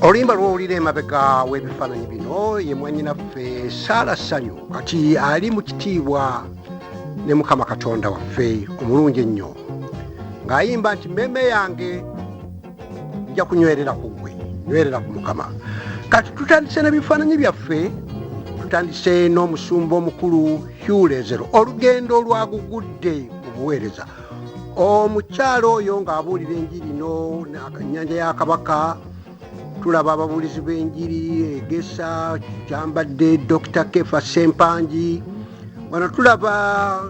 Olimba lw'owulira emabega w'ebifaananyi bino ye mwannyinaffe Sarah Ssanyu kati ali mu kitiibwa ne Mukama Katonda waffe omulungi ennyo ng'ayimba nti mmeeme yange nja kunywerera ku ggwe, nywerera ku Mukama. Kati tutandise n'ebifaananyi byaffe, tutandise n'omusumba omukulu Hugh Lezero, olugendo olwagugudde mu buweereza. Omukyalo oyo ng'abuulira enjiri no Nnyanja ya Kabaka, tulaba ababuulizi b'enjiri Egesa Kyambadde, Dr. Kefa Sempanji, wano tulaba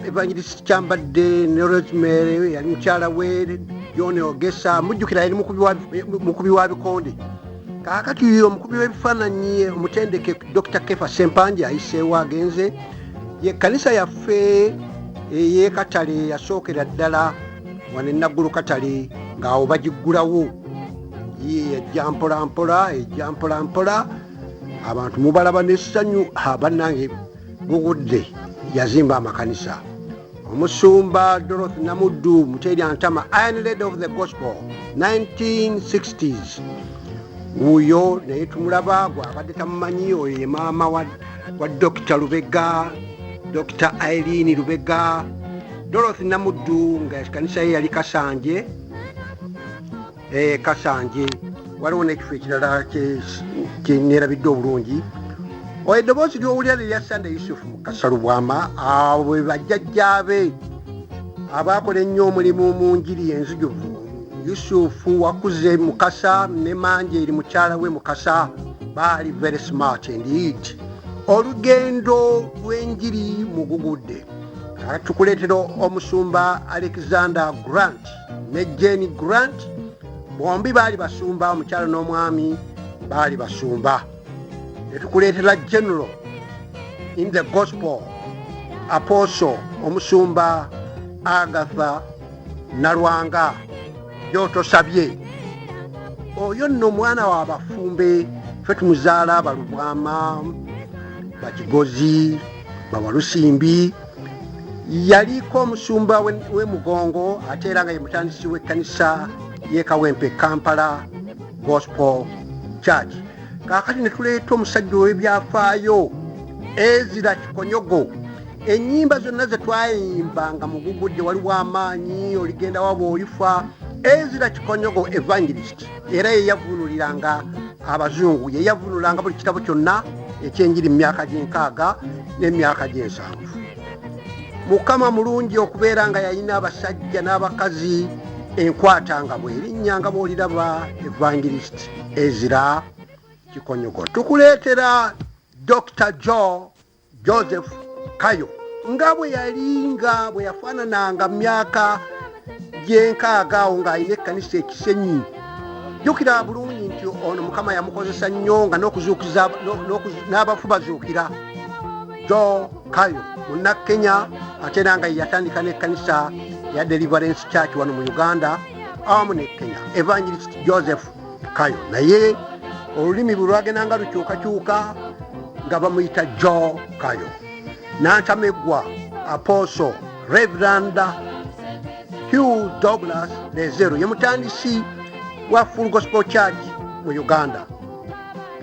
Evangelist Kyambadde ne Rosemary yali mukyala we, John Ogesa mujjukira yali mukubi wa bikonde. Kaakati omukubi w'ebifaananyi omutendeke Dr. Kefa Sempanji ayiseewo agenze. Ye kkanisa yaffe ey'e Katale yasookera ddala wano Naggulu Katale ng'awo bagiggulawo. Ye ejja mpola mpola abantu mubalaba n'essanyu bannange bugudde yazimba amakanisa. Omusumba Dorothy Namuddu Muteerya Ntama, Iron Lady of the Gospel 1960s. Uyo naye tumulaba gwabadde tamumanyi, oyo ye maama wa Dr. Lubega, Dr. Irene Lubega. Dorothy Namuddu nga kanisa ye yali Kasanje. Kasanje waliwo n'ekifo ekirala kyenerabidde obulungi. Oyo eddoboozi ly'owulira lirya Sunday Yusuf Mukasalubwama, abo bwe bajjajjaabe abaakola ennyo omulimu mu njiri enzijuvu. Yusufu wakuze Mukasa ne Manje eri mukyala we Mukasa baali very smart indeed. Olugendo lw'enjiri mugugudde. Tukuleetera omusumba Alexander Grant ne Jenny Grant, bombi baali basumba, omukyala n'omwami baali basumba. Netukuleetera General in the Gospel Apostle omusumba Agatha Nalwanga gy'otosabye. Oyo nno mwana wa bafumbe, ffe tumuzaala Balubwama, Bakigozi, Bawalusimbi. Yaliko omusumba we Mugongo ate era nga ye mutandisi w'ekkanisa y'e Kawempe Kampala Gospel Church. Kaakati ne tuleeta omusajja w'ebyafaayo Ezra Kikonyogo. Ennyimba zonna ze twayimba nga mugugudde waliwo amaanyi, oligenda waba olifa. Ezra Kikonyogo Evangelist era ye yavuunuliranga abazungu, ye yavuunulanga buli kitabo kyonna ekyenjiri mu myaka gy'enkaaga n'emyaka gy'ensanvu. Mukama mulungi okubeera nga yalina abasajja n'abakazi enkwata nga bw'erinnya nga bw'oliraba Evangelist Ezra Kikonyogo. Tukuleetera Dr. Joseph Kayo nga bwe yalinga bwe yafaanananga mu myaka gy'enkaaga awo ng'alina ekkanisa ekisenyi. Jjukira bulungi nti ono Mukama yamukozesa nnyo nga n'okuzuukiza n'abafu bazuukira. Joe Kayo Munnakenya ate era nga yatandika n'ekkanisa ya Deliverance Church wano mu Uganda awamu ne Kenya. Evangelist Joseph Kayo naye olulimi bwe lwagendanga lukyukakyuka nga bamuyita Joe Kayo. Nantameggwa Apostle Reverend Hugh Douglas Lezero ye mutandisi wa Full Gospel Church mu Uganda.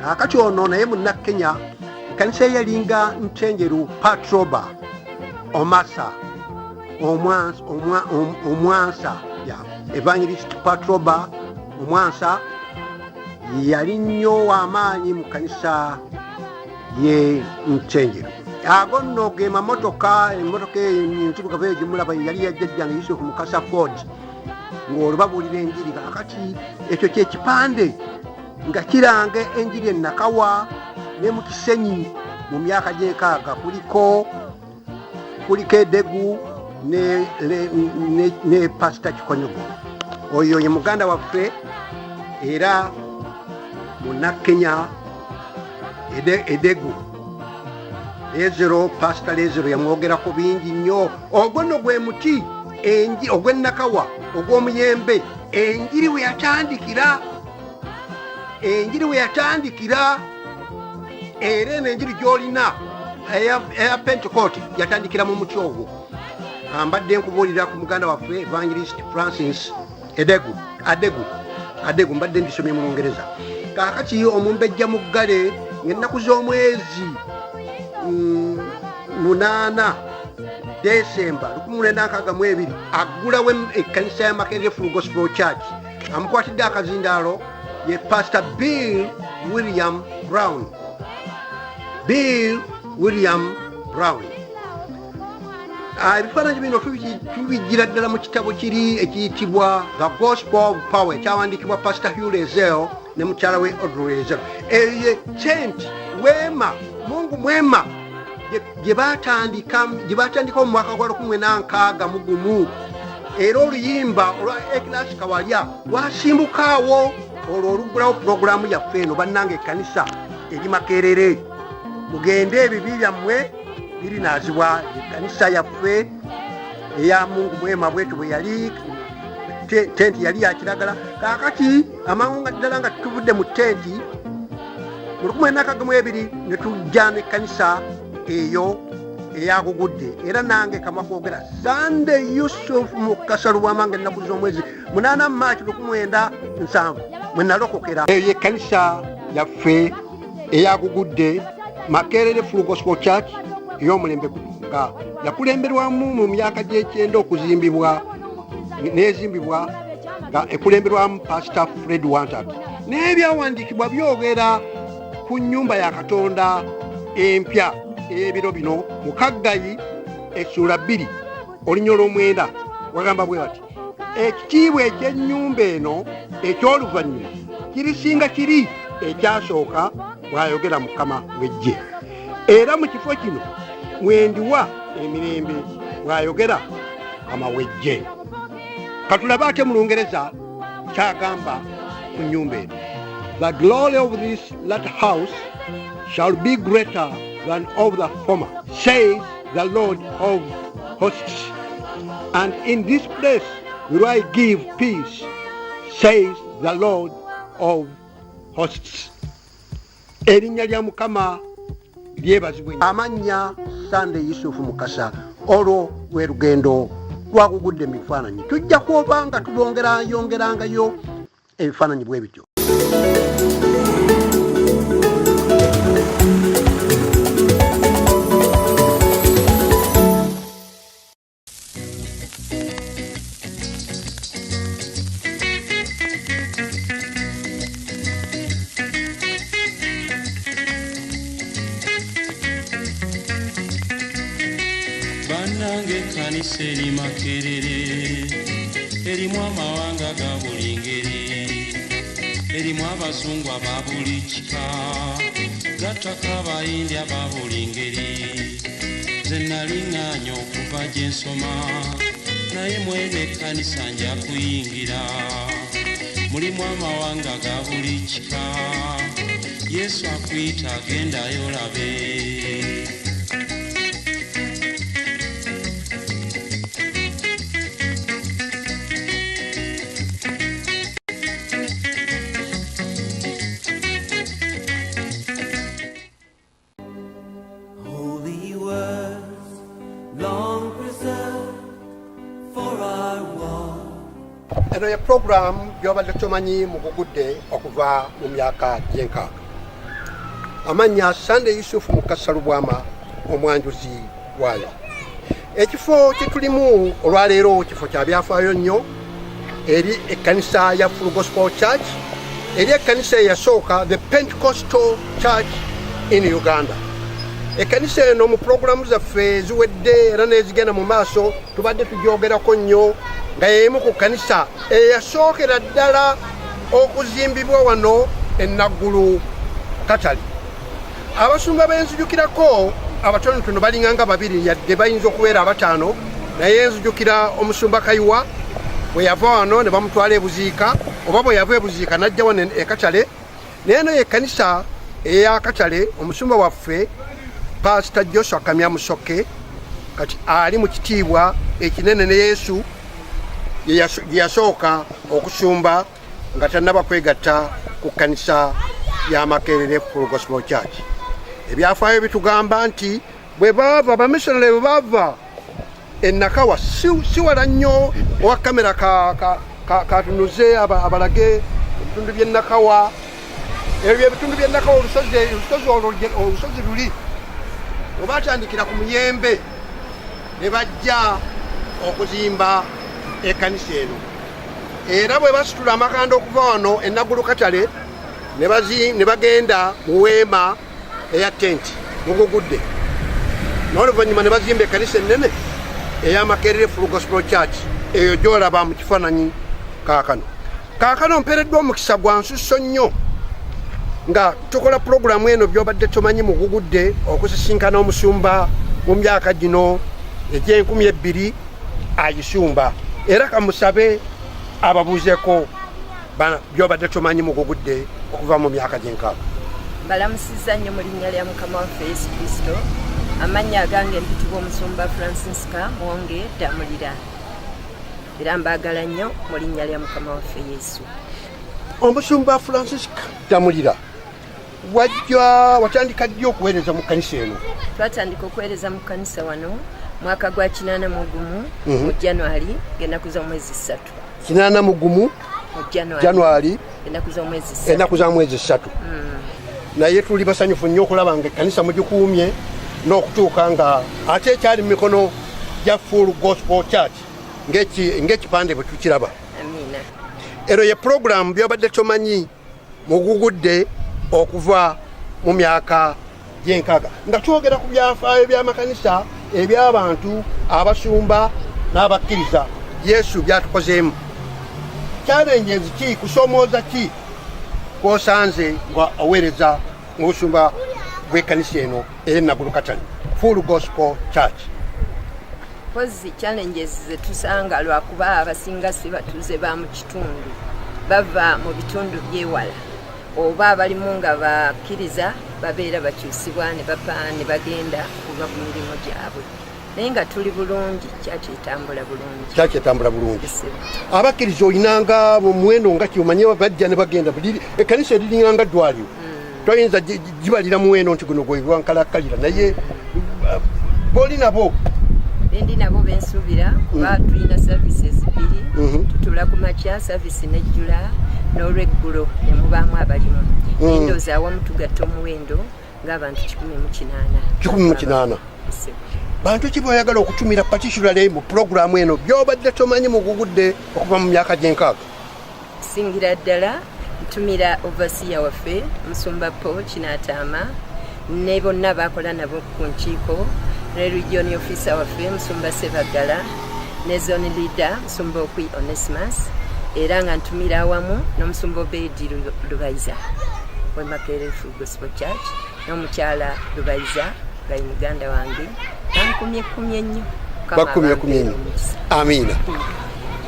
Akati ono naye Munnakenya ekkanisa yalinga Ntenjeru Patroba Omasa Omwansa ya Evangelist Patroba Omwansa yali nnyo w'amaanyi mu kkanisa ye Ntenjeru. Ago nno ge emmotoka enzirugavu eyo gyemulaba yali yajjajjanga Yusuf Mukasa Ford ng'olwo babuulira enjiri. Kakati ekyo kyekipande nga kiranga enjiri e Nakawa ne mu Kisenyi mu myaka gy'enkaaga. Kuliko Edegu ne Pastor Kikonyogo. Oyo ye muganda waffe era Munnakenya Edegu. Lezero, Pastor Lezero yamwogerako bingi nnyo. Ogwo nno gwe muti ogw'Ennakawa ogw'omuyembe enjiri we yatandikira era n'enjiri gy'olina eya Pentecost yatandikira mu muti ogwo. Mbadde nkubuulira ku muganda waffe Evangelist Francis Adegu mbadde mbisomye mu Lungereza. kakati omumbejja muggale ng'ennaku z'omwezi 8 Desemba 1962 aggulawo ekkanisa ya Makerere Full Gospel Church. Amukwatidde akazindaalo ye Pastor Bill William Brown. Ebifaananyi bino tubijjira ddala mu kitabo kiri ekiyitibwa The Gospel of Power ekyawandiikibwa Pastor Hugh Rezell ne mukyala we Audrey Rezell. Eyo tent weema Mungu mwema gye baatandika mu mwaka gwa 1961 era oluyimba olwa Eklas Kawalya lwasimbukaawo olwo oluggulawo pulogulaamu yaffe eno bannange ekkanisa eri Makerere. Mugende ebibi byammwe birinaazibwa ekkanisa yaffe eya Mungu mwema bwetu bwe yali tenti yali ya kiragala. Kaakati amangu nga ddala nga tuvudde mu tenti mu 1962 ne tujja n'ekkanisa eyo eyagugudde era nange kama kwogera Sunday Yusuf mu Kasalubwama ng'ennaku z'omwezi 8 Maachi 1997 mwe nalokokera. Eyo ekkanisa yaffe eyagugudde Makerere Full Gospel Church ey'omulembe nga yakulemberwamu mu myaka gy'ekyenda okuzimbibwa n'ezimbibwa nga ekulemberwamu Pastor Fred Wantat. N'ebyawandiikibwa byogera ku nnyumba ya Katonda empya ebiro bino mu Kaggayi essula 2 olunya olw'omwenda wagamba bwe bati ekitiibwa eky'ennyumba eno eky'oluvannyuma kirisinga kiri ekyasooka bw'ayogera Mukama w'eggye, era mu kifo kino mwendiwa emirembe bw'ayogera Mukama w'eggye. Katulabe ate mu Lungereza kyagamba ku nnyumba eno, the glory of this latter house shall be greater than of the former, says the Lord of hosts. And in this place will I give peace, says the Lord of hosts. Erinnya lya Mukama lyebazibwe. Amannya Sunday Yusuf Mukasa. Olwo lwe lugendo lwagugudde mu bifaananyi. Tujja kuba nga yongerangayo ebifaananyi bwe bityo. Bannange ekkanisa eri Makerere erimu amawanga ga buli ngeri, erimu abazungu aba buli kika, gattako abayindi aba buli ngeri. Nze naliŋŋaanya okuva gye nsoma, naye mweno ekkanisa nja kuyingira. Mulimu amawanga ga buli kika, Yesu akuyita agendayo olabe. Eno ya program gy'obadde tomanyi mugugudde okuva mu myaka gy'enkaaga. Amannya Sunday Yusuf Mukasalubwama omwanjuzi waayo. Ekifo kye tulimu olwaleero kifo kya byafaayo nnyo eri ekkanisa ya Full Gospel Church, eri ekkanisa eyasooka the Pentecostal Church in Uganda. Ekkanisa eno mu programu zaffe eziwedde era n'ezigenda mu maaso tubadde tugyogerako nnyo nga y'emu ku kkanisa eyasookera ddala okuzimbibwa wano e Naggulu Katale. Abasumba b'enzijukirako abatonotono balinganga 2 yadde bayinza okubeera 5, naye enzijukira omusumba Kayiwa bwe yava wano ne bamutwala ebuziika, oba bwe yava ebuziika n'ajja wano e Katale. N'eno y'ekkanisa eya Katale omusumba waffe Pastor Joshua Kamya Musoke kati ali mu kitiibwa ekinene ne Yesu yasooka okusumba nga tannaba kwegatta ku kkanisa ya Makerere Full Gospel Church. Ebyafaayo bitugamba nti bwe baava abamissionary bwe baava e Nakawa si wala nnyo owa kamera katunuze abalage ebitundu by'e Nakawa ebyo ebitundu byennaka olusozi luli obatandikira ku Muyembe ne bajja okuzimba ekkanisa eno era bwe basitula amakanda okuva wano enaggulu katale ne bagenda mu weema eya tenti mugugudde n'oluvannyuma ne bazimba ekkanisa ennene ey'Amakerere Full Gospel Church eyo gy'olaba mu kifaananyi kaakano mpeereddwa omukisa gwa nsusso nnyo nga tukola pulogulaamu eno by'obadde tomanyi mugugudde okusisinkana omusumba mu myaka gino eg'2000 agisumba era kamusabe ababuuzeeko by'obadde tomanyi mugugudde okuva mu myaka g'enkaaga. Mbalamusizza nnyo mu linnya lya Mukama waffe Yesu Kristo. Amannya agange mpitibwa omusumba Francisca Mwonge Damulira era mbaagala nnyo mu linnya lya Mukama waffe Yesu. Omusumba Francisca Damulira watandika ddi okuweereza mu kkanisa eno? Twatandika okuweereza mu kkanisa wano mwaka gwa 81 mu January ng'ennaku z'omwezi 3. 81 mu January ennaku za mwezi 3. Naye tuli basanyufu nnyo okulaba nga ekkanisa mugikuumye n'okutuuka nga ate ekyali mu mikono gya Full Gospel Church ng'ekipande bwe tukiraba. Amiina. Ero ye pulogulaamu by'obadde tomanyi mugugudde okuva mu myaka gy'enkaaga nga twogera ku byafaayo by'amakanisa eby'abantu abasumba n'abakkiriza Yesu byatukozeemu. Challenges ki kusomooza ki kwosanze nga aweereza mu busumba bw'ekkanisa eno ey'enaggulu katale Full Gospel Church? Pozi challenges zetusanga lwakuba abasinga si batuuze ba mu kitundu bava mu bitundu by'ewala oba abalimu nga bakkiriza babeera bakyusibwa ne bagenda kuva ku mirimu gyabwe naye nga tuli bulungi kyakitambula bulungi. Abakkiriza olinanga muwendo nga kiomanye bajja ne bagenda ekkanisa eriringanga ddwaliro toyinza gibalira muwendo nti guno gwewankalakkalira naye boli nabo bendi nabo bensuubira kuba tulina services 2 tutula ku makya service nejjula n'olweggulo ne mubaamu abalimu endoozi awamu tugatta omuwendo ng'abantu 18. Bantu ki boyagala okutumira particularly mu pulogulaamu eno by'obadde tomanyi mugugudde okuva mu myaka gy'enkaaga? Singira ddala ntumira overseer waffe Musumba Paul Kinataama ne bonna bakola nabo ku nkiiko ne region officer waffe Musumba Sebagala ne zone leader Musumba Okwi Onesimus era nga ntumira awamu n'Omusumba Obedi Lubaiza we Makerere Full Gospel Church n'omukyala Lubaiza gali muganda wange bankumye nnyo. Amiina.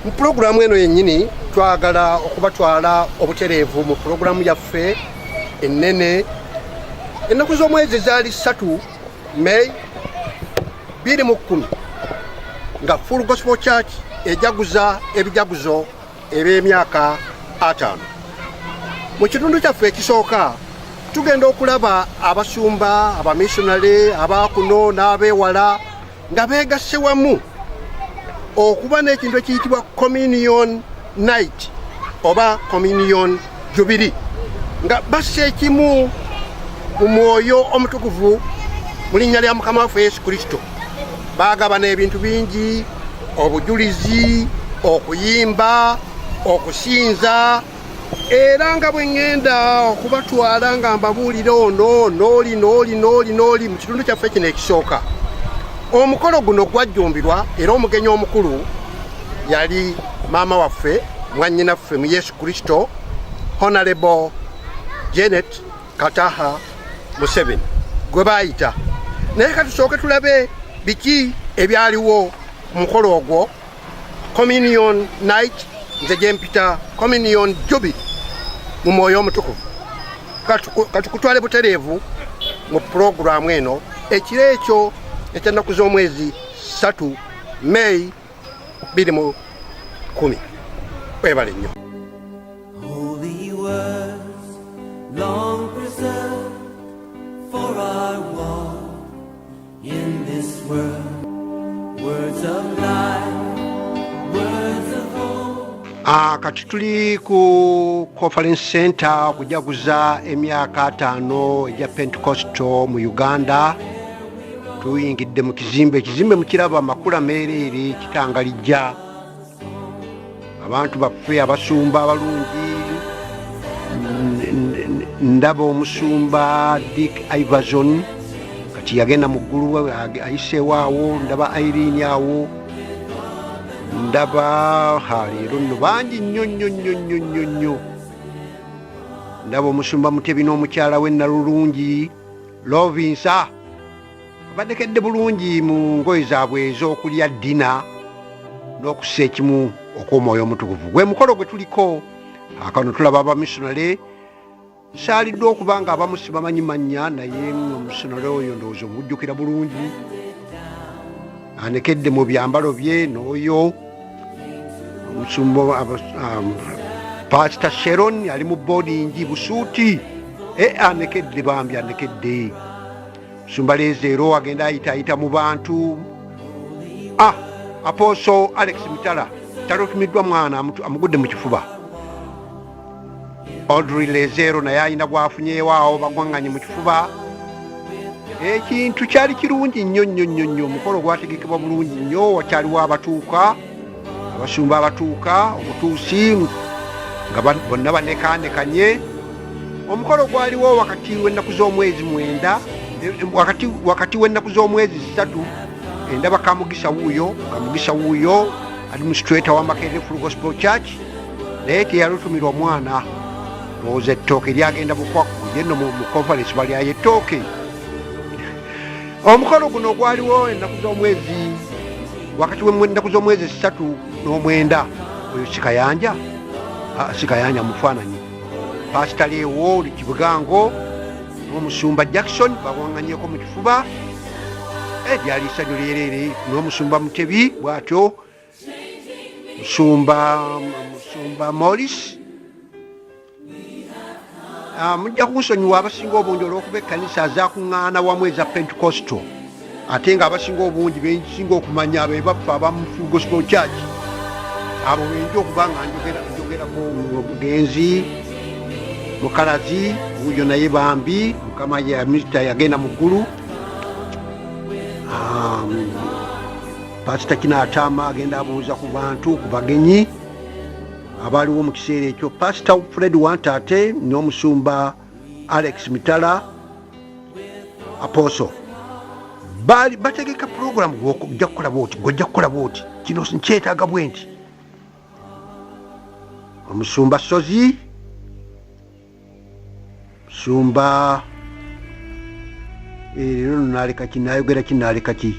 Mu pulogulaamu eno yennyini twagala okubatwala obutereevu mu pulogulaamu yaffe ennene ennaku z'omwezi zaali 3 May 2010 nga Full Gospel Church ejaguza ebijaguzo eby'emyaka 5. Mu kitundu kyaffe ekisooka tugenda okulaba abasumba abamissionary abakuno n'abeewala nga beegasse wamu okuba n'ekintu ekiyitibwa communion night oba communion jubilee nga basse ekimu mu mwoyo omutukuvu mu linnya lya Mukama waffe Yesu Kristo. Baagabana ebintu bingi, obujulizi, okuyimba, okusinza era nga bwe ŋŋenda okubatwala nga mbabuulira ono n'oli mu kitundu kyaffe kino ekisooka. Omukolo guno gwajjumbirwa era omugenyi omukulu yali maama waffe mwannyinaffe mu Yesu Kristo Honorable Janet Kataha Museveni gwe baayita. Naye katusooke tulabe biki ebyaliwo ku mukolo ogwo communion night nze gyempita communion jubilee mu mwoyo omutukuvu. Katukutwale butereevu mu pulogulaamu eno ekiro ekyo eky'ennaku z'omwezi 3 May 2010. Webale nnyo. Holy words long preserved for our walk in this world, words of life, words of hope. Kati tuli ku conference center okujaguza emyaka 5 egya Pentecostal mu Uganda. Tuyingidde mu ekizimbe mukiraba amakula meerere kitangalijja. Abantu baffe abasumba abalungi, ndaba omusumba Dick Iverson kati yagenda mu ggulu ayiseewo awo, ndaba Irene awo, ndaba leero nno bangi nnyo. Ndaba omusumba Mutebi n'omukyala we Nalulungi Lovinsa badekedde bulungi mu ngoye zaabwe ez'okulya ddina n'okussa ekimu okw'omwoyo omutukuvu. Gwe mukolo gwe tuliko akano tulaba abamisonale. Saalidde okuba nga abamu sibamanyi mannya, naye omusonale oyo ndowooza omujjukira bulungi, anekedde mu byambalo bye. N'oyo omusumba Pastor Sharon ali mu boardingi busuuti, anekedde bambi, anekedde. Musumba Lezeero agenda ayita mu bantu. Apostle Alex Mitala talutumiddwa mwana amugudde mu kifuba. Audrey Lezeero naye ayina gwafunyeewo awo bagwanganye mu kifuba. Ekintu kyali kirungi nnyo. Omukolo gwategekebwa bulungi nnyo. Wakyaliwo abatuuka, abasumba abatuuka, obutuusi nga bonna banekanekanye. Omukolo gwaliwo wakati w'ennaku z'omwezi 9, wakati w'ennaku z'omwezi 3. Endaba Kamugisa wuuyo administrator wa Makerere Full Gospel Church, naye teyalutumirwa omwana. Ndowooza ettooke lyagenda bukwaku yenno mu conference balyayo ettooke. Omukolo guno gwaliwo ennaku z'omwezi, wakati w'ennaku z'omwezi 3 oyo Sikayanja mufaananyi. Pastor Leewo Kibugango n'omusumba Jackson bagwanganyeko mu kifuba. Lyali issanyu lyereere. N'omusumba Mutebi bw'atyo, musumba Morris. Mujja kunsonyiwa abasinga obungi olw'okuba ekkanisa azaakuŋŋaana wamu eza Pentecostal, ate nga abasinga obungi bensinga okumanya be baffe abamu Full Gospel Church. Abo benja okuba nga njogerako omugenzi Mukalazi wuuyo naye bambi, Mukama yagenda mu ggulu. Pastor Kinatama agenda abuuza ku bantu, ku bagenyi abaaliwo mu kiseera ekyo. Pastor Fred Wantate n'omusumba Alex Mitala Apostle bategeka program gw'ojja kukola bwoti, kino nkyetaaga bwe nti. Omusumba Sozi, musumba leero naaleka kinayogera kinaaleka ki,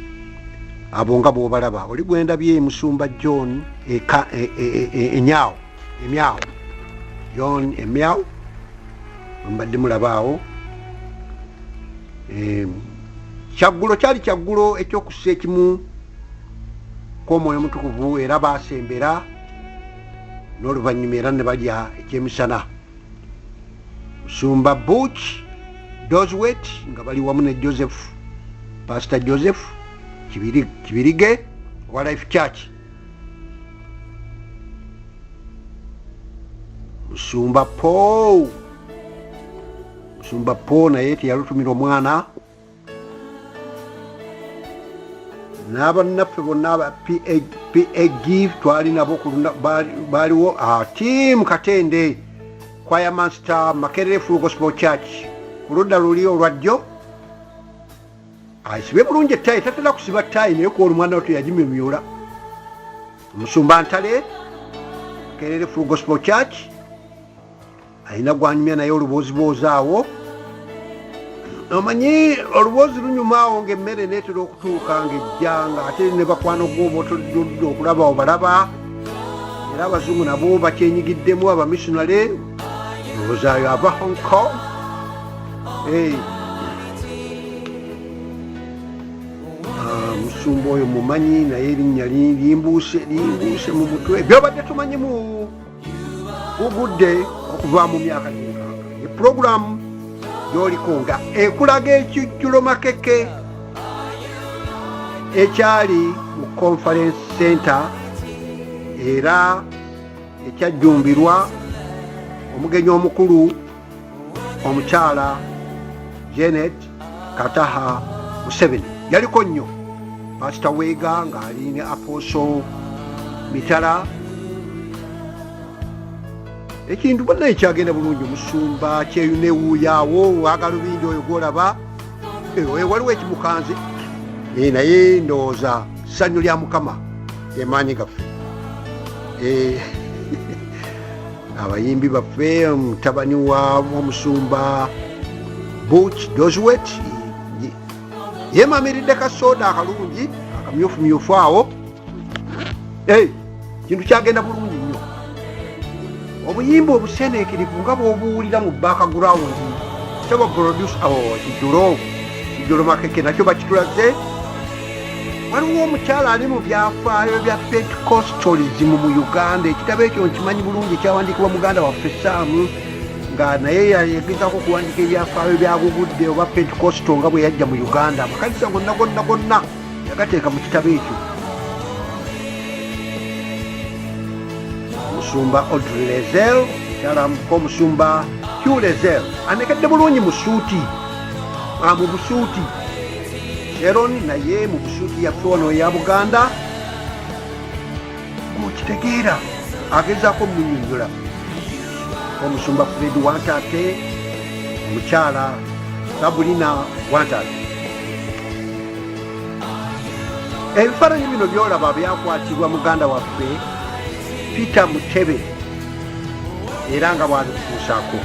abo nga bw'obalaba. Oli gwendabye musumba John Emyao John Emyao mbadde mulaba awo. Kyaggulo kyali kyaggulo ekyokussa ekimu kw'omwoyo omutukuvu, era baasembera n'oluvannyuma era ne balya ekyemisana. Musumba Butch Doswet nga bali wamu ne Pastor Joseph Kibirige wa Life Church. Musumba Paul naye teyalutumirwa omwana. N'abannaffe bonna aba PA Give twali nabo baaliwo. Team Katende Choir Master Makerere Full Gospel Church ku ludda luli olwajjo. Asibe bulungi ettayi, tatera kusiba ttayi naye kuwa omwana oto yagimyumyula. Omusumba Ntale Makerere Full Gospel Church alina gwanyumya naye oluboozi awo. Omanyi oluboozi lunyuma awo ng'emmere neetera okutuuka ng'ejja ng'ate ne bakwano gw'oba otodde okulaba obalaba. Era abazungu nabo bakyenyigiddemu, abamisonale olowoozayo ava Hong Kong. Musumba oyo mumanyi naye erinnya limbuuse mu mutwe. Byobadde tumanyimu bugudde okuva mu myaka 60. Epulogulaamu gy'oliko nga ekulaga ekijjulo Makeke ekyali mu conference center, era ekyajjumbirwa omugenyi omukulu omukyala Janet Kataha Museveni. Yaliko nnyo Pastor Wega ng'ali ne Apostle Mitala. Ekintu bonna ekyagenda bulungi. Omusumba kyeyunewuuyaawo wagalubindi oyo gwolaba waliwo ekimukanze naye ndowooza ssanyu lya Mukama emaanyi gaffe. Abayimbi baffe mutabani wa omusumba Butch Doswet yemamiridde kasoda akalungi akamyufumyufu awo. Kintu kyagenda bulungi nnyo. Obuyimba obuseneekirivu nga bw'obuwulira mu background kyaba produce kijjulo makeke nakyo bakitulaze. Waliwo omukyala ali mu byafaayo bya Pentecostalism mu Uganda. Ekitabo ekyo nkimanyi bulungi ekyawandiikibwa muganda waffe Saamu nga naye yagezaako okuwandiika ebyafaayo byabugudde oba Pentecostal nga bwe yajja mu Uganda. Amakanisa gonna yagateeka mu kitabo ekyo. Omusumba Audrey Lezel kyala omusumba Hugh Lezel anekedde bulungi mu suuti mu busuuti. Sharon naye mu busuuti yaffe wano eya Buganda okitegeera agezaako munyonnyola. Omusumba Fred Wantate, omukyala Sabulina Wantate. Ebifaananyi bino byolaba byakwatirwa muganda waffe Peter Mutebe era nga bwabikutuusaako.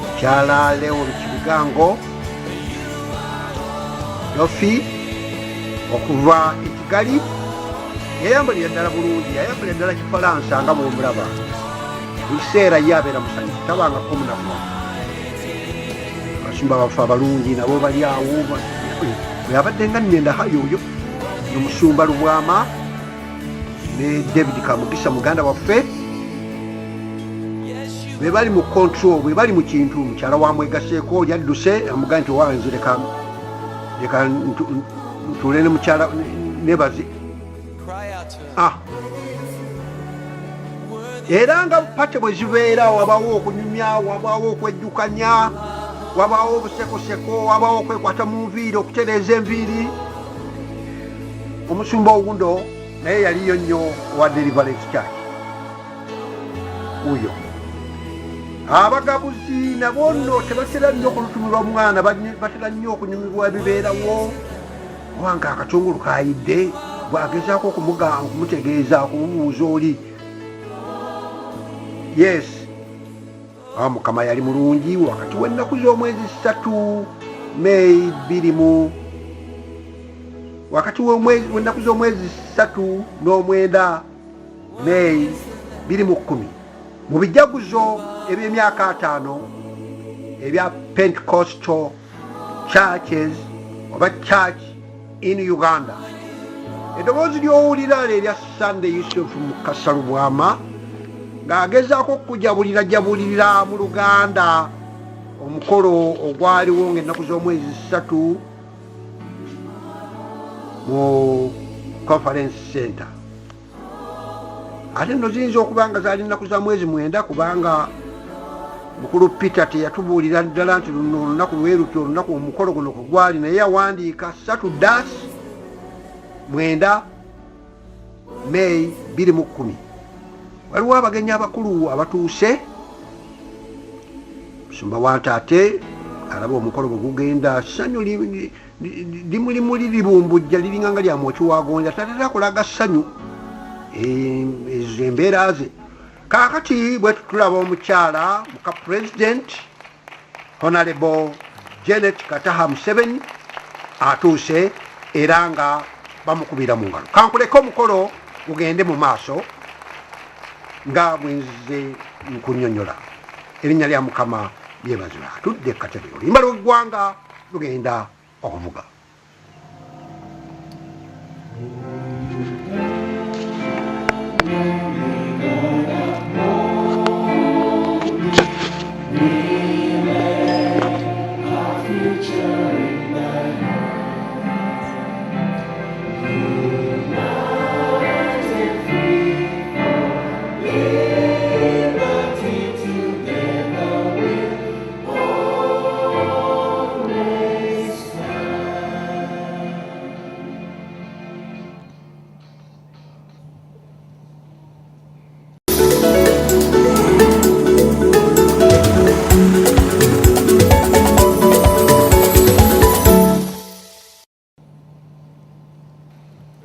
Mukyala Leo Kibigango Dofi okuva e Kigali yayambalira ddala bulungi, yayambalira ddala Kifalansa nga bw'omulaba. Buli kiseera ye abeera musanyufu tabangako munafu. Abasumba baffe abalungi nabo bali awo bwe abadde nga nnenda hayoyo n'omusumba Lubwama ne David Kamugisa muganda waffe bwe bali mu control, bwe bali mu kintu. Mukyala wamwegaseeko lyadduse amugaa nti owanze leka ntule ne mukyala nebaze. Era nga pate bwe zibeera wabawo okunyumya, wabawo okwejjukanya, wabawo obusekoseko, wabawo okwekwata mu nviiri, okutereeza enviiri. Omusumba Owundo naye yaliyo nnyo owa Deliverance Church uyo. Abagabuzi nabo nno tebatera nnyo okulutumibwa omwana, batera nnyo okunyumibwa ebibeerawo. Owange akatungulu kayidde bwagezaako okumutegeeza okumubuuza oli. Yes, Mukama yali mulungi wakati w'ennaku z'omwezi 3 May 20 wakati w'ennaku z'omwezi 3 May 2010 mu bijaguzo eby'emyaka 5 ebya Pentecostal churches oba church in Uganda. Eddoboozi ly'owulira erya Sunday Yusuf Mukasalubwama ng'agezaako okujabulira mu Luganda omukolo ogwaliwo ng'ennaku z'omwezi 3 mu Conference Center. Ate nno ziyinza okuba nga zaali nnaku za mwezi 9 kubanga mukulu Peter teyatubuulira ddala nti luno olunaku lwerutyo olunaku omukolo guno kwe gwali, naye yawandiika 3-9 May 2010. Waliwo abagenyi abakulu abatuuse. Musumba Wantate alaba omukolo bwe gugenda, ssanyu limulimuli libumbujja liringa nga lyamwoki wagonja, tatera kulaga ssanyu ezo embeera ze. Kaakati bwe tutulaba omukyala muka President Honorable Janet Kataha Museveni atuuse era nga bamukubira mu ngalo. Kankuleko omukolo gugende mu maaso nga bwenzize nkunnyonnyola. Erinnya lya Mukama lyebazibwa. Tudde katebe oluyimba lw'eggwanga lugenda okuvuga.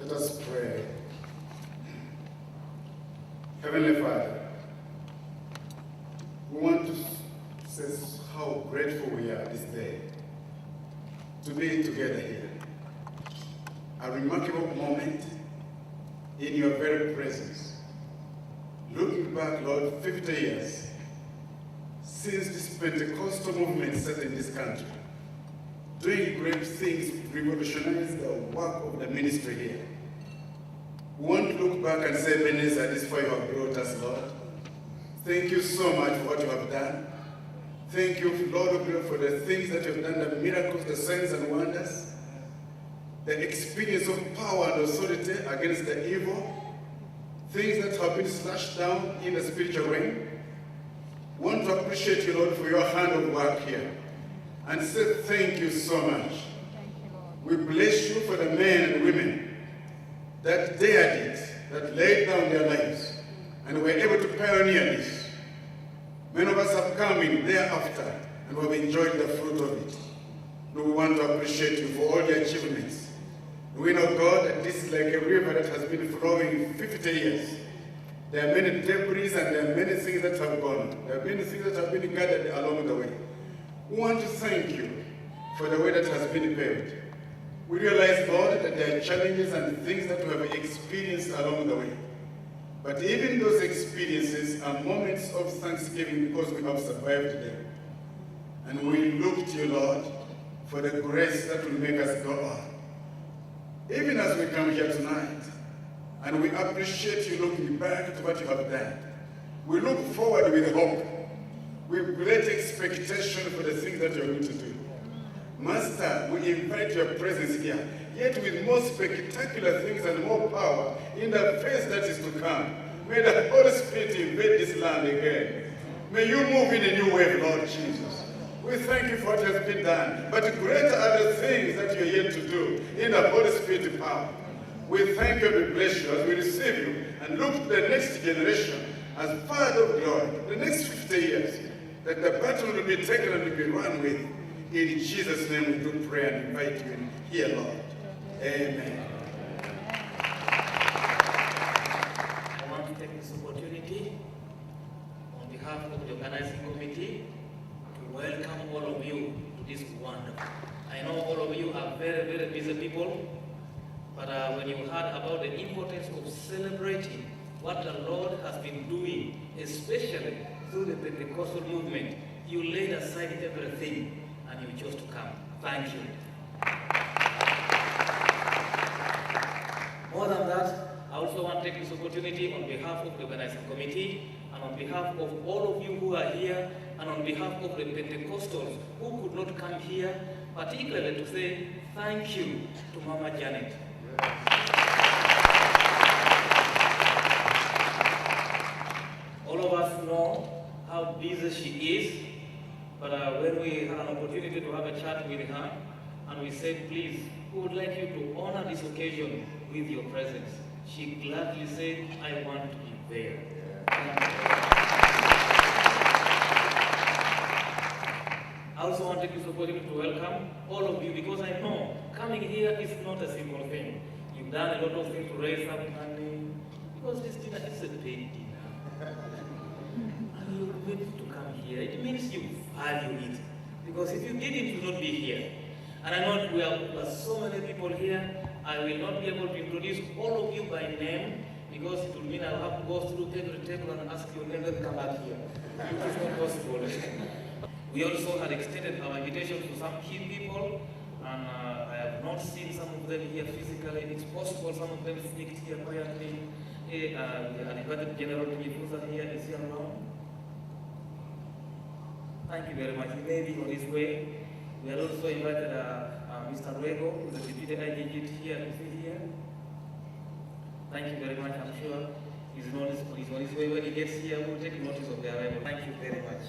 Let us pray. Heavenly Father, we want to say how grateful we are this day to be together here. A remarkable moment in your very presence. Looking back, Lord, 50 years since this Pentecostal movement set in this country, doing great things, revolutionize the work of the ministry here. We want to look back and say, Ebenezer, this is why you have brought us, Lord. Thank you so much for what you have done. Thank you, Lord of God, for the things that you have done, the miracles, the signs and wonders, the experience of power and authority against the evil, things that have been slashed down in the spiritual realm. We want to appreciate you, Lord, for your hand of work here and say thank you so much. We bless you for the men and women that dared it, that laid down their lives, and were able to pioneer this. Many of us have come in thereafter and we have enjoyed the fruit of it. And we want to appreciate you for all your achievements. And we know, God, that this is like a river that has been flowing 50 years. There are many debris and there are many things that have gone. There are many things that have been gathered along the way. We want to thank you for the way that has been paved. We realize, Lord, that there are challenges and things that we have experienced along the way. But even those experiences are moments of thanksgiving because we have survived them. And we look to you, Lord, for the grace that will make us go on. Even as we come here tonight, and we appreciate you looking back to what you have done. We look forward with hope, with great expectation for the things that you're going to do. Master, we invite your presence here, yet with more spectacular things and more power in the phase that is to come. May the Holy Spirit invade this land again. May you move in a new way, Lord Jesus. We thank you for what has been done, but greater are the things that you're yet to do in the Holy Spirit power. We thank you and we bless you as we receive you and look to the next generation as Father of glory, the next 50 years, that the battle will be taken and will be run with. In Jesus' name we do pray and invite you in here, Lord. Amen. I want to take this opportunity on behalf of the organizing committee to welcome all of you to this wonderful. I know all of you are very, very busy people, but when you heard about the importance of celebrating what the Lord has been doing, especially through the Pentecostal movement, you laid aside everything and you chose to come. Thank you. More than that, I also want to take this opportunity on behalf of the organizing committee and on behalf of all of you who are here and on behalf of the Pentecostals who could not come here, particularly to say thank you to Mama Janet. All of us know how busy she is, but when we had an opportunity to have a chat with her, and we said, please, we would like you to honor this occasion with your presence, she gladly said, I want to be there. I also want to take this opportunity to welcome all of you, because I know coming here is not a simple thing. You've done a lot of things to raise some money, because this dinner is a paid dinner. And you're ready to come here. It means you value it. Because if you didn't, you would not be here. And I know we are so many people here. I will not be able to introduce all of you by name, because it will mean I'll have to go through every table and ask your name and come back here. It is not possible. We also had extended our invitation to some key people, and I have not seen some of them here physically. It's possible some of them sneaked here quietly. We had invited General Timifusa here. Is he around? Thank you very much. He may be on his way. We had also invited Mr. Ruego, who is the deputy IGG here. Is he here? Thank you very much. I'm sure he's on his way. When he gets here, we'll take notice of the arrival. Thank you very much.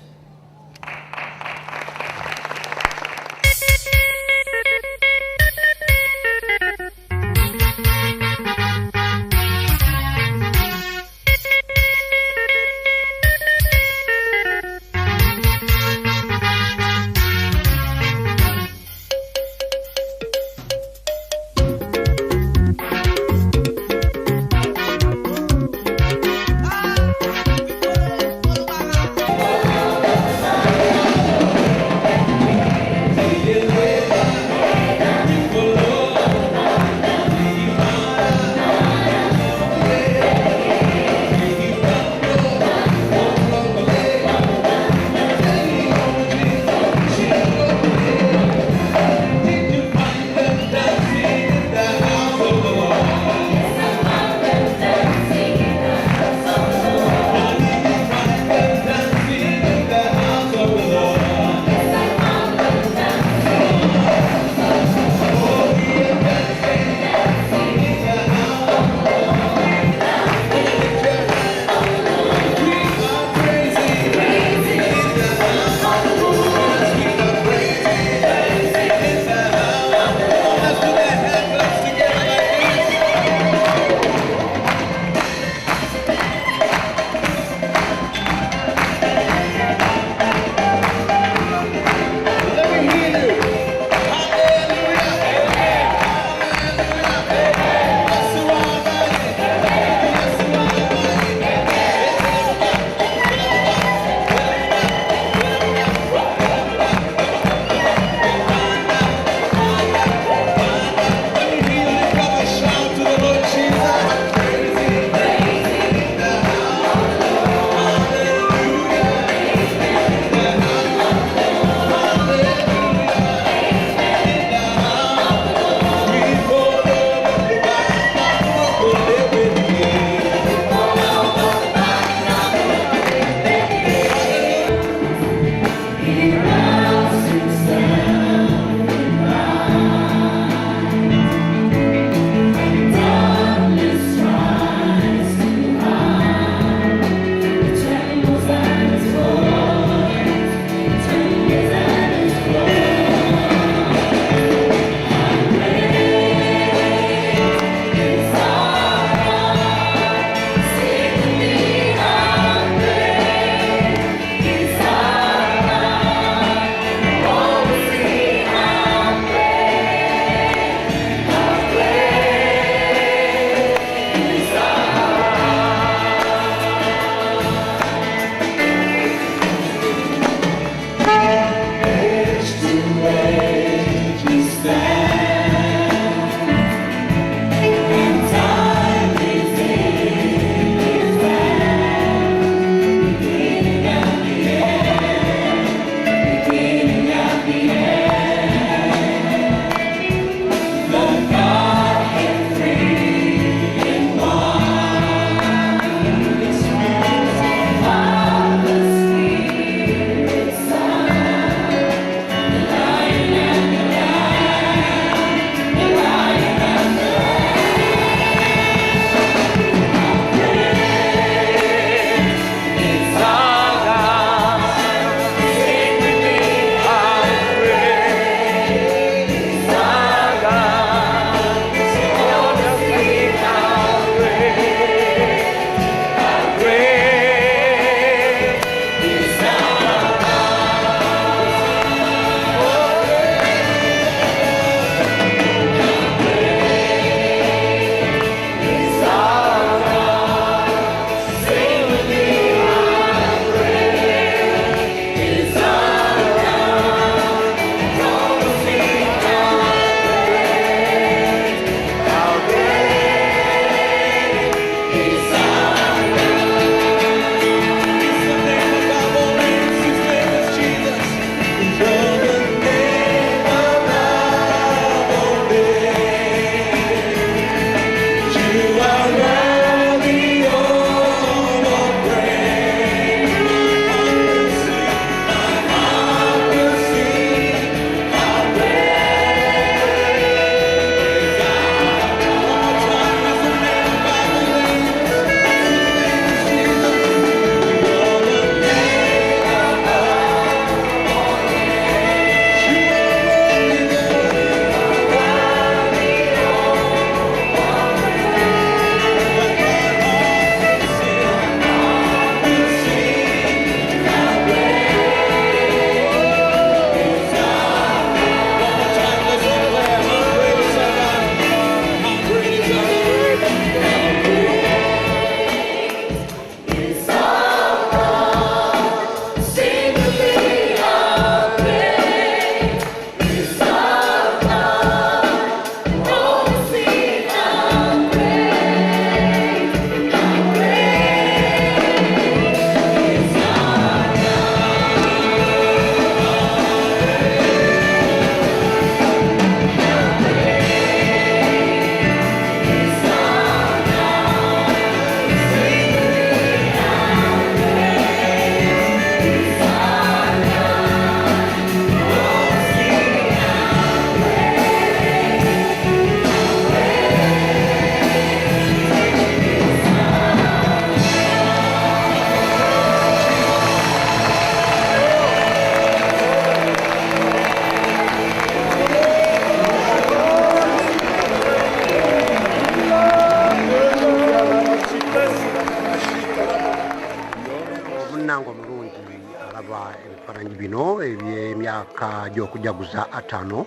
myaka gy'okujaguza 5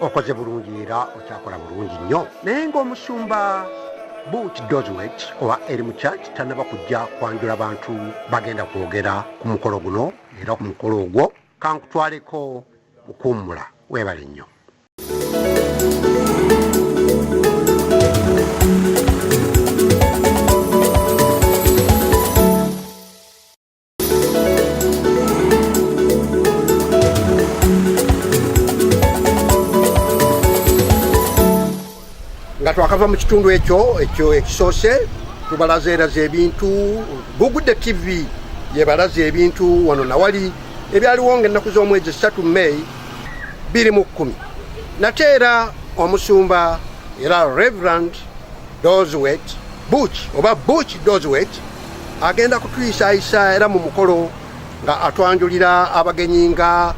okoze bulungi era okyakola bulungi nnyo. Naye ng'omusumba Butch Doswet owa Elim Church tannaba kujja kwanjula bantu bagenda kwogera ku mukolo guno, era ku mukolo ogwo kankutwaleko okuwummula. Weebale nnyo. Nga twakava mu kitundu ekyo ekisoose tubalazeeraza ebintu. Bugudde TV yebalaza ebintu wano nawali ebyaliwo ng'ennaku z'omwezi 3 May 2010. Nate era omusumba era Reverend Doswet Butch oba Butch Doswet agenda kutuyisaayisa era mu mukolo nga atwanjulira abagenyi nga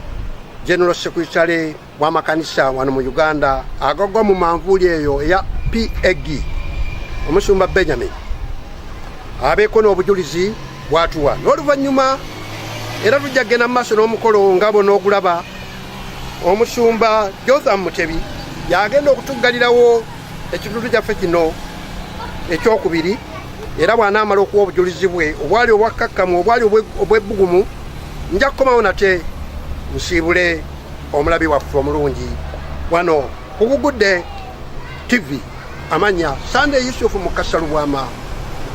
General Secretary w'amakanisa wano mu Uganda agagwa mu manvuuli eyo eya PEG omusumba Benjamin abeeko n'obujulizi bwatuwa. N'oluvannyuma era tujja kugenda mu maaso n'omukolo nga bono ogulaba. Omusumba Jotham Mutebi yagenda okutuggalirawo ekitundu kyaffe kino ekyokubiri, era bw'anaamala okuwa obujulizi bwe obwali obwakkakkamu obwali obwebbugumu, nja kukomawo nate nsiibule omulabi waffe omulungi wano ku Bugudde TV. Amanya Sunday Yusuf Mukasa Lubwama.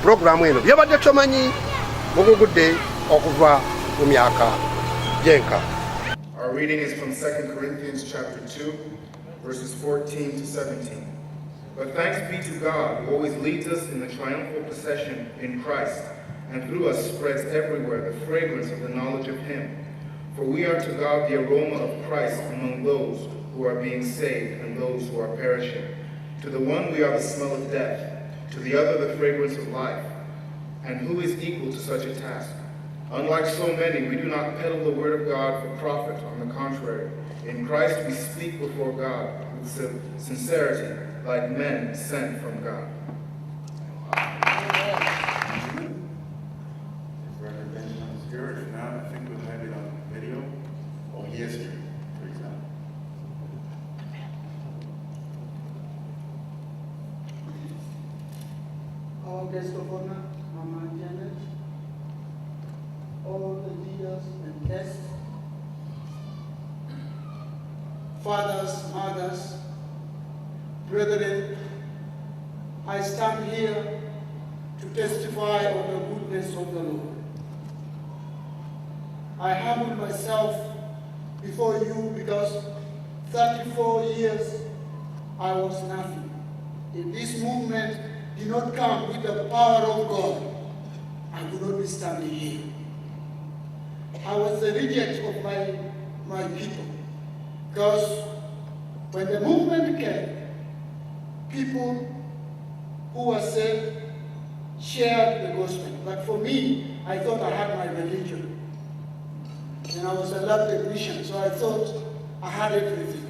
Programu eno byabadde tomanyi mu Bugudde okuva mu myaka gyenka. Our reading is from 2 Corinthians chapter 2, verses 14 to 17. But thanks be to God, who always leads us in the triumphal procession in Christ, and through us spreads everywhere the fragrance of the knowledge of Him. For we are to God the aroma of Christ among those who are being saved and those who are perishing. To the one we are the smell of death, to the other the fragrance of life. And who is equal to such a task? Unlike so many, we do not peddle the word of God for profit. On the contrary, in Christ we speak before God with sincerity, like men sent from God. If Reverend Benjamin is here, if not, I think we'll have it on video. Oh, he is here, for example. Our guest of honor, Mama Janet, all the leaders and guests, fathers, mothers, brethren, I stand here to testify of the goodness of the Lord. I humble myself before you because 34 years I was nothing. If this movement did not come with the power of God, I would not be standing here. I was the reject of my people, because when the movement came, people who were saved shared the gospel. But for me, I thought I had my religion. And I was a lab technician, so I thought I had everything.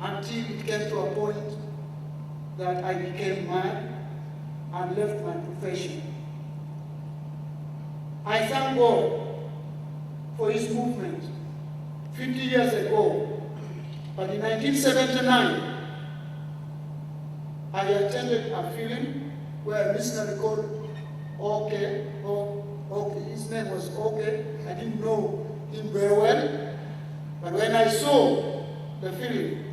Until it came to a point that I became mad and left my profession. I thank God for his movement 50 years ago. But in 1979, I attended a film where a missionary called OK, his name was OK. I didn't know him very well. But when I saw the film,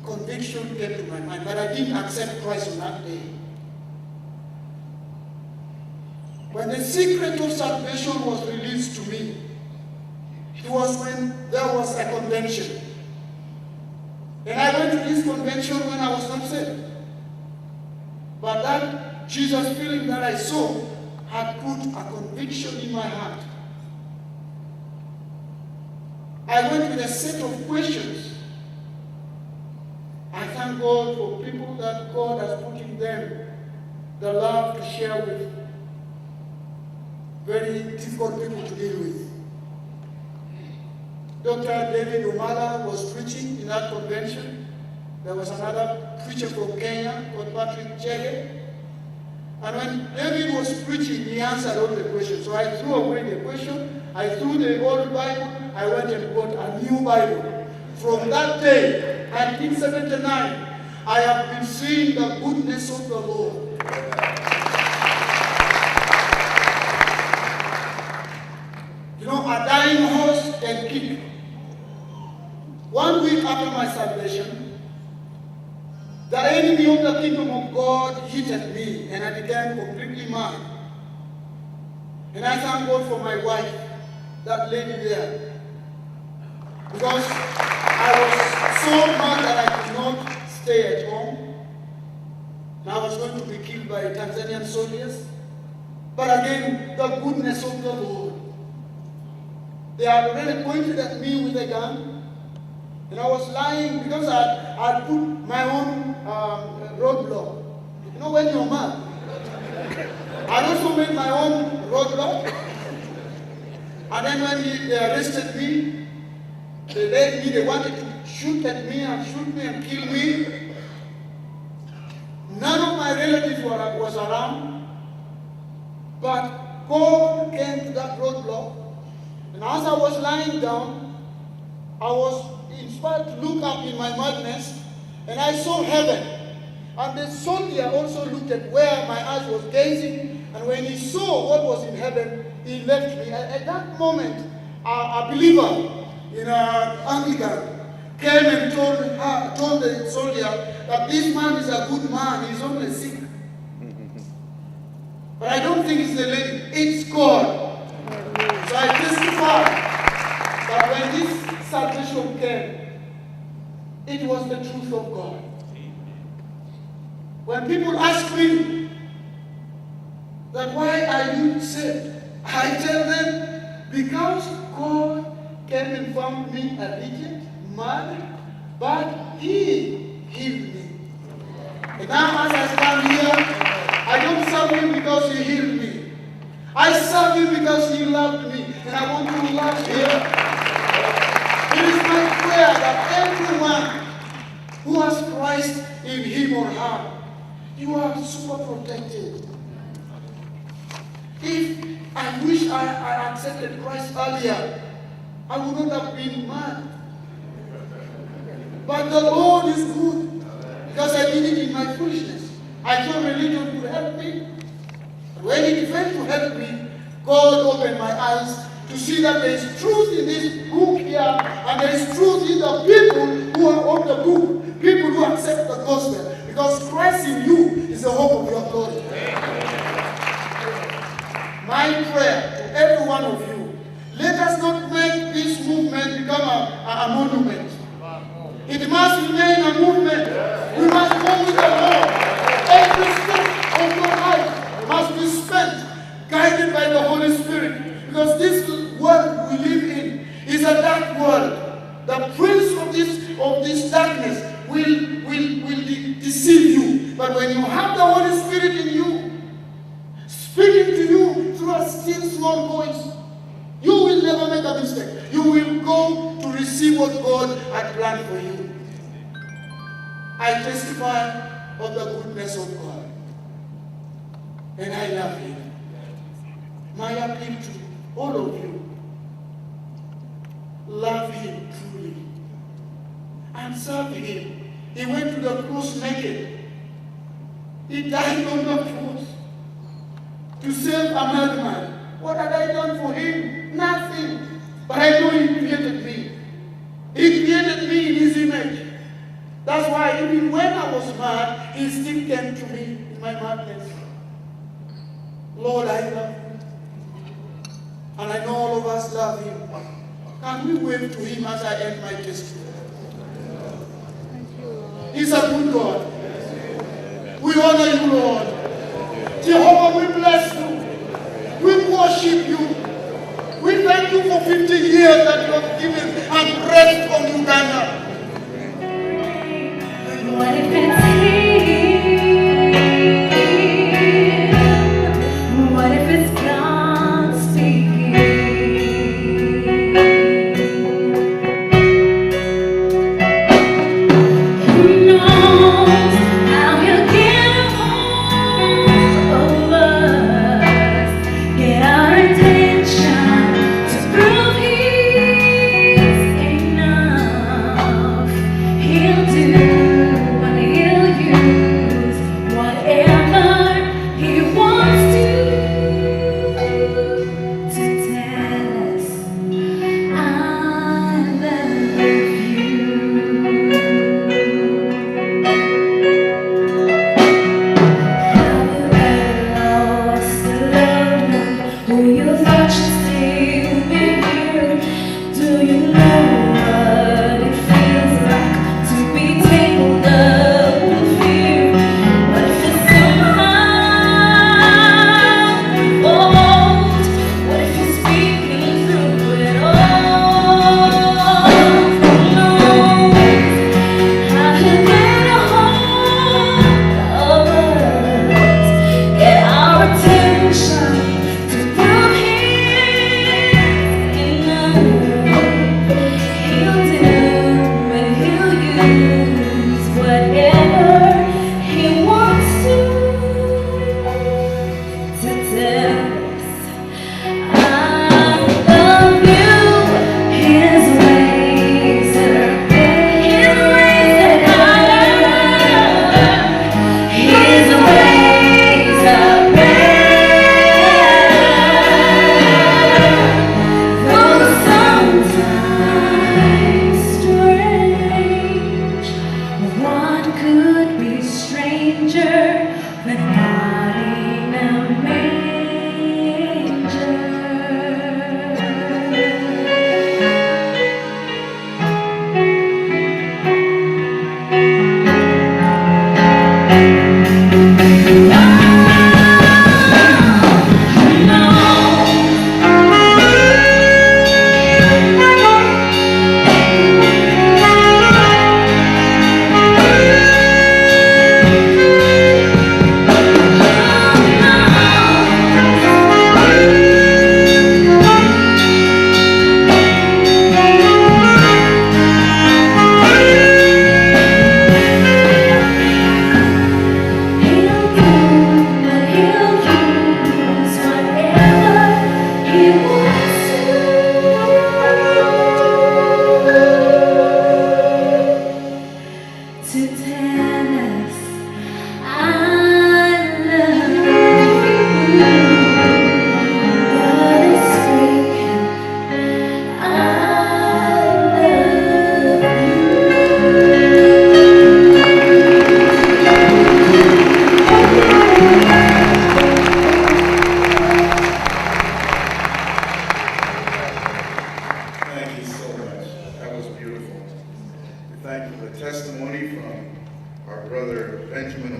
conviction came to my mind, but I didn't accept Christ on that day. When the secret of salvation was released to me, it was when there was a convention. And I went to this convention when I was not saved. But that Jesus feeling that I saw had put a conviction in my heart. I went with a set of questions. I thank God for people that God has put in them the love to share with very difficult people to deal with. Dr. David Umala was preaching in that convention. There was another preacher from Kenya called Patrick Chege. And when David was preaching, he answered all the questions. So I threw away the question, I threw the old Bible, I went and bought a new Bible. From that day, 1979, I have been seeing the goodness of the Lord. You know, a dying horse can kick. 1 week after my salvation, the enemy of the kingdom of God hit at me, and I became completely mad. And I thank God for my wife, that lady there, because I was so mad that I could not stay at home. And I was going to be killed by Tanzanian soldiers. But again, the goodness of the Lord. They had already pointed at me with a gun, and I was lying because I put my own roadblock. You know when you're mad? I also made my own roadblock. And then when they arrested me, they wanted to shoot me and kill me. None of my relatives was around. But God came to that roadblock. And as I was lying down, I was inspired to look up in my madness, and I saw heaven. And the soldier also looked at where my eyes was gazing, and when he saw what was in heaven, he left me. At that moment, a believer in an Anglican came and told the soldier that this man is a good man, he's only sick. But I don't think it's the lady, it's God. So I testify that when this salvation came, it was the truth of God. When people ask me that why are you saved, I tell them because God came and found me allegiant, mad, but He healed me. And now as I stand here, I don't serve Him because He healed me. I serve Him because He loved me, and I want to love Him. It is my prayer that everyone who has Christ in him or her, you are super protected. If I wish I accepted Christ earlier, I would not have been mad. But the Lord is good, because I did it in my foolishness. I thought religion could help me. When He failed to help me, God opened my eyes to see that there is truth in this book here, and there is truth in the people who are of the book, people who accept the gospel, because Christ in you is the hope of your glory. My prayer to every one of you, let us not make this movement become a monument. It must remain a movement. We must go with the Lord. Every step of your life must be spent, guided by the Holy Spirit. Because this world we live in is a dark world. The prince of this darkness will deceive you. But when you have the Holy Spirit in you, speaking to you through a still small voice, you will never make a mistake. You will go to receive what God had planned for you. I testify of the goodness of God. And I love Him. My appeal to all of you, love Him truly and serve Him. He went to the cross naked. He died on the cross to save a madman. What had I done for Him? Nothing. But I know He created me. He created me in His image. That's why even when I was mad, He still came to me in my madness. Lord, I love You. And I know all of us love Him. Can we wave to Him as I end my testimony? He's a good God. We honor You, Lord. Jehovah, we bless You. We worship You. We thank You for 50 years that You have given and breath on Uganda. What if it's here? What if it's God speaking? Who knows how He'll get over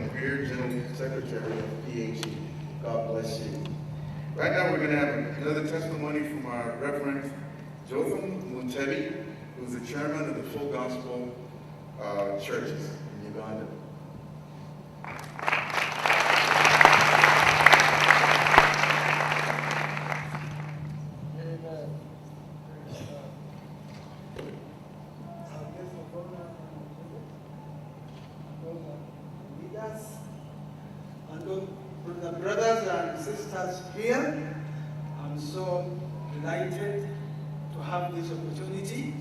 Greer, General Secretary of PHE. God bless you. Right now, we're going to have another testimony from our Reverend Jotham Muntebi, who's the chairman of the Full Gospel Churches in Uganda. And the brothers and sisters here, I'm so delighted to have this opportunity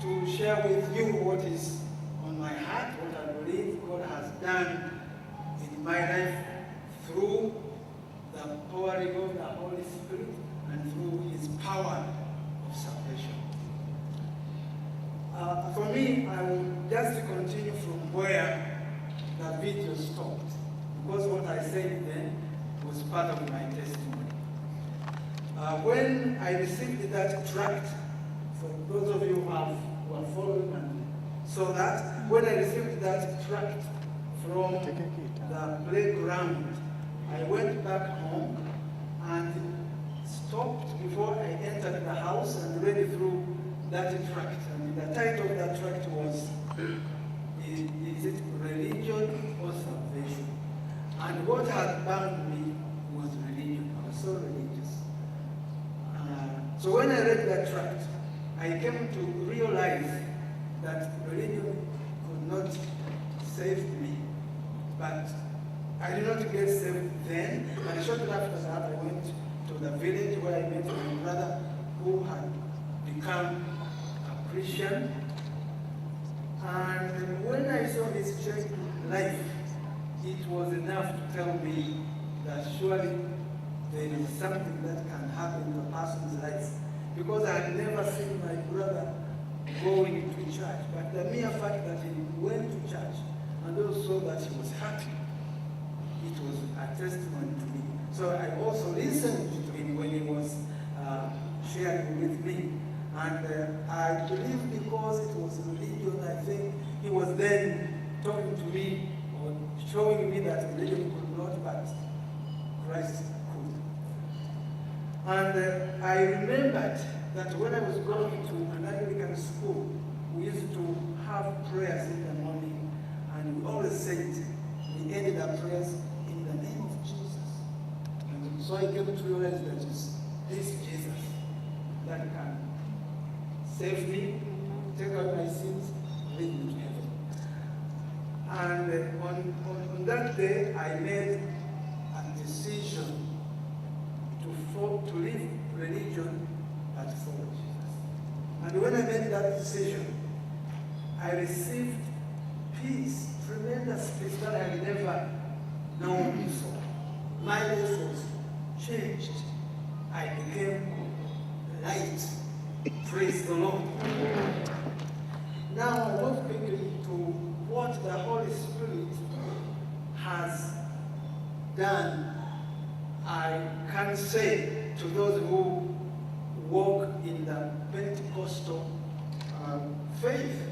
to share with you what is on my heart, what I believe God has done in my life through the pouring of the Holy Spirit and through His power of salvation. For me, I will just continue from where the video stopped, because what I said then was part of my testimony. When I received that tract, for those of you who are following and saw that, when I received that tract from the playground, I went back home and stopped before I entered the house and read through that tract. And the title of that tract was, is it Religion or Salvation? And what had bound me was religion. I was so religious. So when I read that tract, I came to realize that religion could not save me. But I did not get saved then. And shortly after that, I went to the village where I met my brother who had become a Christian. And when I saw his changed life, it was enough to tell me that surely there is something that can happen in a person's life. Because I had never seen my brother going to church, but the mere fact that he went to church and also that he was happy, it was a testimony to me. So I also listened to him when he was sharing with me. And I believe because it was religion, I think he was then talking to me or showing me that religion could not, but Christ could. And I remembered that when I was going to an Anglican school, we used to have prayers in the morning, and we always said, we ended our prayers in the name of Jesus. And so I came to realize that it's this Jesus that can save me, take out my sins, lead me to heaven. And on that day, I made a decision to leave religion but follow Jesus. And when I made that decision, I received peace, tremendous peace that I had never known before. My life was changed. I became light. Praise the Lord. Now I move quickly to what the Holy Spirit has done. I can say to those who walk in the Pentecostal faith.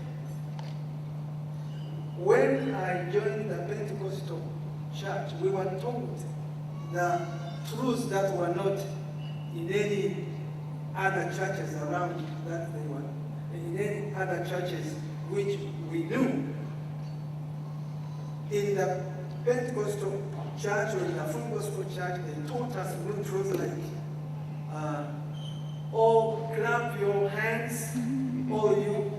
When I joined the Pentecostal church, we were told the truths that were not in any other churches around that they were, in any other churches which we knew. In the Pentecostal church or in the Full Gospel church, they taught us new truths like, oh, clap your hands, all you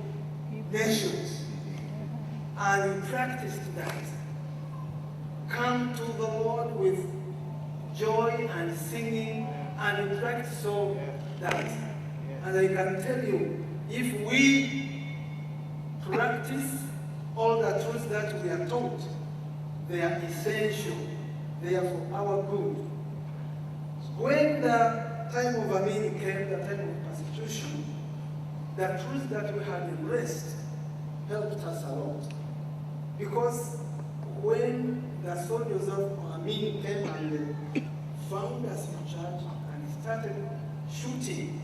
nations. And we practiced that. Come to the Lord with joy and singing, and we practice all that. And I can tell you, if we practice all the truths that we are taught, they are essential. They are for our good. When the time of Amin came, the time of persecution, the truth that we had embraced helped us a lot. Because when the soldiers of Amin came and found us in church and started shooting,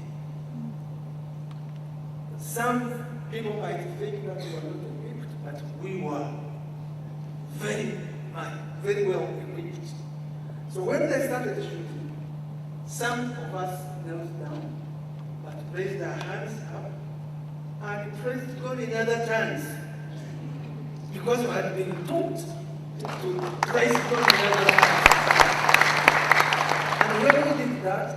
some people might think that we were not equipped, but we were very much very well equipped. So when they started shooting, some of us knelt down, but raised our hands up and praised God in other tongues. Because we had been taught to praise God in other tongues. And when we did that,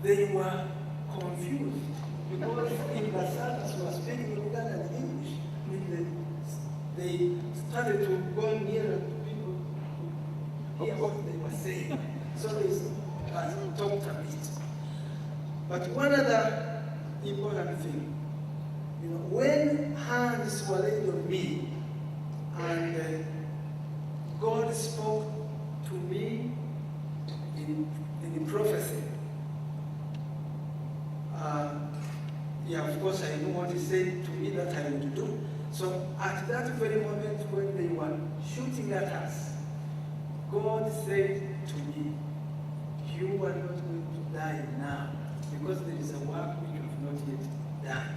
they were confused. Because in the service we were speaking Ugandan English, they started to go nearer to people to hear what they were saying. So they talked a bit. But one other important thing, when hands were laid on me and God spoke to me in prophecy, of course I knew what he said to me that I would do. So at that very moment when they were shooting at us, God said to me, you are not going to die now, because there is a work which you have not yet done.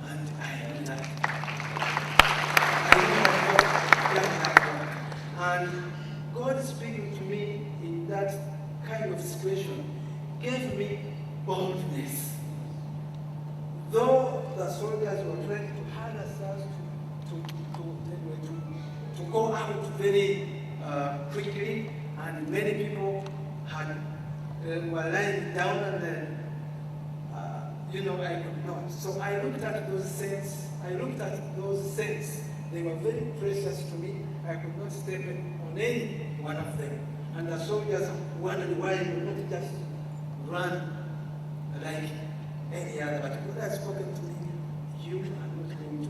And I knew that. And God speaking to me in that kind of situation gave me boldness. Though the soldiers were trying to harness us to go out very quickly, and many people were lying down, and I could not. So I looked at those saints. They were very precious to me. I could not step on any one of them. And the soldiers wondered why I would not just run like any other. But God had spoken to me, you are not going to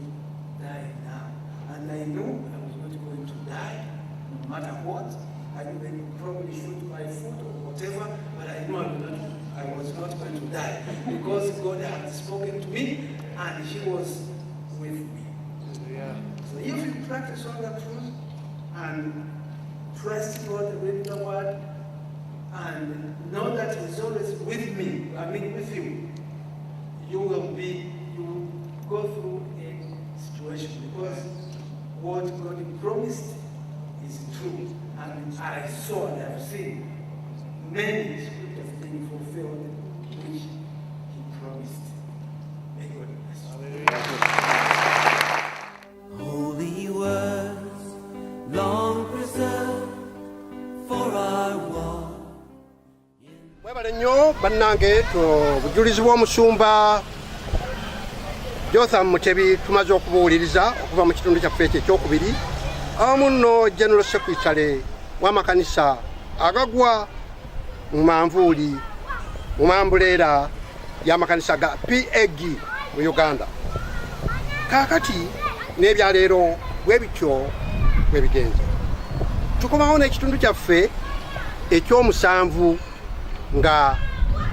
die now. And I knew I was not going to die, no matter what. I knew they would probably shoot my foot or whatever, but I knew I was not going to die, because God had spoken to me and He was with me. So if you practice all the truth and trust God, read the word, and know that He's always with me, with you, you will go through a situation, because what God promised is true. And I saw and have seen many scriptures being fulfilled which He promised. May God bless you. Holy words, long preserved for our walk. Mwebale nnyo bannange, bujulizi bw'omusumba Jotham Mutebi tumaze okubuuliriza okuva mu kitundu kyaffe ekyokubiri, awamu nno General Secretary w'amakanisa agagwa mu manvuuli mu mambuleera y'amakanisa ga PAG mu Uganda. Kaakati n'ebyaleero bwe bityo bwe bigenze. Tukomawo n'ekitundu kyaffe ekyomusanvu nga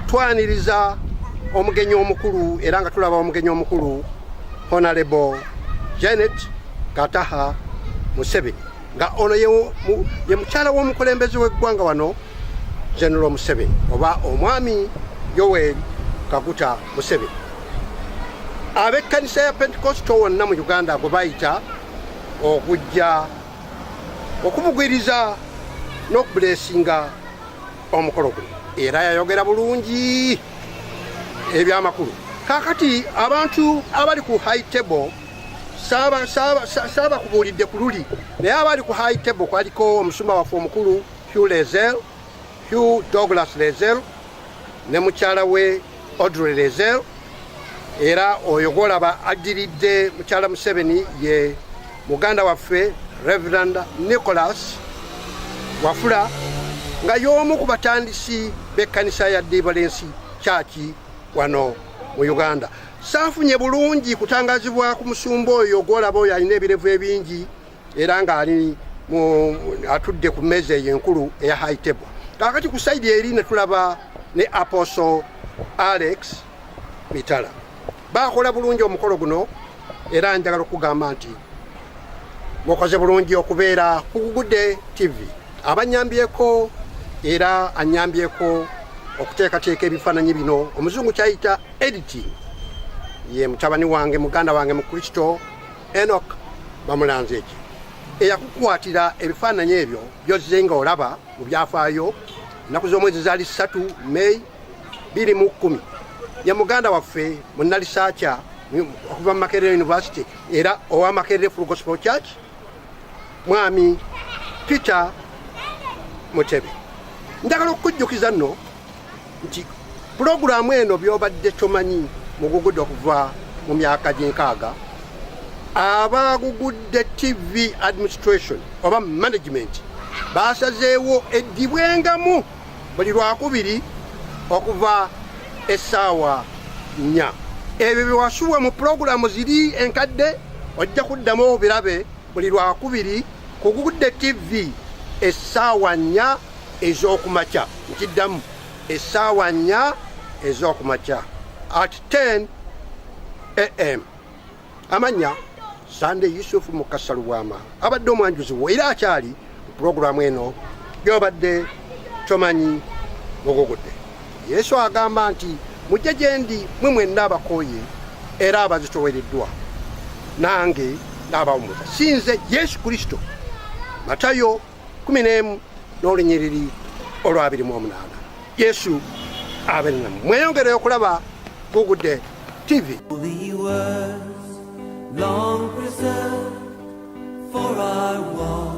twaniriza omugenyi omukulu, era nga tulaba omugenyi omukulu Honorable Janet Kataha Museveni, nga ono ye mukyala w'omukulembeze w'eggwanga wano General Museveni, oba omwami Yoweri Kaguta Museveni. Ab'ekkanisa ya Pentecostal wonna mu Uganda gwe bayita okujja okumugwiriza n'okubuleesinga omukolo guno, era yayogera bulungi ebyamakulu. Kaakati abantu abali ku high table saaba kubuulidde ku luli, naye abali ku high table kwaliko omusumba waffe omukulu Hugh Douglas Lezel ne mukyala we Audrey Lezel, era oyo gwolaba addiridde mukyala Museveni ye muganda waffe Reverend Nicholas Wafula, nga y'omu ku batandisi b'ekkanisa ya Deliverance Church wano mu Uganda. Saafunye bulungi kutangazibwa ku musumba oyo gwolaba oyo alina ebirevu ebingi, era ng'ali atudde ku mmeeza eyo enkulu eya high table. Kaakati ku sayidi eri ne tulaba ne Apostle Alex Mitala. Baakola bulungi omukolo guno, era njagala okugamba nti mukoze bulungi okubeera ku Good TV. Abanyambyeko era anyambyeko okuteekateeka ebifaananyi bino, omuzungu kyayita editing, ye mutabani wange muganda wange mu Kristo Enoch Bamulanzeeki. eyakukwatira ebifaananyi ebyo byozze nga olaba mu byafaayo ennaku z'omwezi zaali 3 May 2010 ya muganda waffe munnalisaaca okuva mu Makerere University era owa Makerere Full Gospel Church mwami Peter Mutebe. Njagala okujjukiza nno nti pulogulaamu eno byobadde tomanyi mugugudde okuva mu myaka gy'enkaaga abagugudde TV administration oba management basazeewo eddibwengamu buli lwakubiri okuva essaawa 4. Ebyo byewasubwa mu pulogulaamu ziri enkadde ojja kuddamu obirabe buli lwakubiri kugugudde TV essaawa 4 ez'okumakya. Nkiddamu essaawa 4 ez'okumakya at 10 AM. Amanya Sunday Yusuf Mukasalubwama abadde omwanjuzi wo era akyali mu pulogulaamu eno gyobadde tomanyi mugugudde. Yesu agamba nti mujje gye ndi mwe mwenna abakooye era abazitowereddwa nange n'abawummuza. Sinze Yesu Kristo. Matayo 11 n'olunyiriri olwa 28. Yesu abeere nammwe. Mweyongere okulaba Gugudde TV. Holy words, long preserved for our walk.